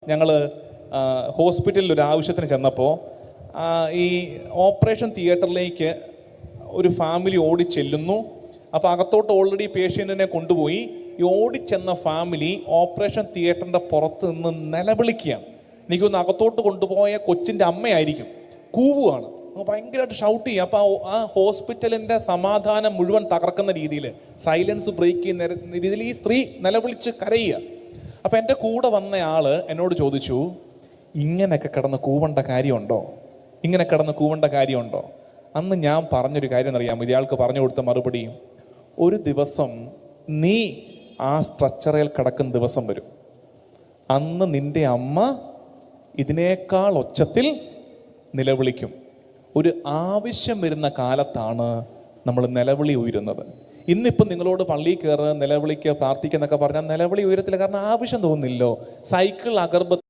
ഞങ്ങൾ ഹോസ്പിറ്റലിൽ ഒരു ആവശ്യത്തിന് ചെന്നപ്പോൾ ഈ ഓപ്പറേഷൻ തിയേറ്ററിലേക്ക് ഒരു ഫാമിലി ഓടിച്ചെല്ലുന്നു. അപ്പോൾ അകത്തോട്ട് ഓൾറെഡി പേഷ്യൻറ്റിനെ കൊണ്ടുപോയി. ഈ ഓടിച്ചെന്ന ഫാമിലി ഓപ്പറേഷൻ തിയേറ്ററിൻ്റെ പുറത്ത് നിന്ന് നിലവിളിക്കുകയാണ്. എനിക്കൊന്ന് അകത്തോട്ട് കൊണ്ടുപോയ കൊച്ചിൻ്റെ അമ്മയായിരിക്കും, കൂവുകയാണ്, ഭയങ്കരമായിട്ട് ഷൗട്ട് ചെയ്യുക. അപ്പോൾ ആ ഹോസ്പിറ്റലിൻ്റെ സമാധാനം മുഴുവൻ തകർക്കുന്ന രീതിയിൽ, സൈലൻസ് ബ്രേക്ക് ചെയ്യുന്ന രീതിയിൽ ഈ സ്ത്രീ നിലവിളിച്ച് കരയുക. അപ്പം എൻ്റെ കൂടെ വന്നയാൾ എന്നോട് ചോദിച്ചു, ഇങ്ങനെയൊക്കെ കിടന്ന് കൂവേണ്ട കാര്യമുണ്ടോ? ഇങ്ങനെ കിടന്ന് കൂവേണ്ട കാര്യമുണ്ടോ? അന്ന് ഞാൻ പറഞ്ഞൊരു കാര്യം എന്നറിയാം, ഇയാൾക്ക് പറഞ്ഞു കൊടുത്ത മറുപടി, ഒരു ദിവസം നീ ആ സ്ട്രക്ചറിൽ കിടക്കുന്ന ദിവസം വരും, അന്ന് നിൻ്റെ അമ്മ ഇതിനേക്കാൾ ഒച്ചത്തിൽ നിലവിളിക്കും. ഒരു ആവശ്യം വരുന്ന കാലത്താണ് നമ്മൾ നിലവിളി ഉയരുന്നത്. ഇന്നിപ്പം നിങ്ങളോട് പള്ളിയിൽ കയറുക, നിലവിളിക്കുക, പ്രാർത്ഥിക്കുക എന്നൊക്കെ പറഞ്ഞാൽ നിലവിളി ഉയരത്തില്ല. കാരണം ആവശ്യം തോന്നുന്നില്ലോ. സൈക്കിൾ അഗർബത്തി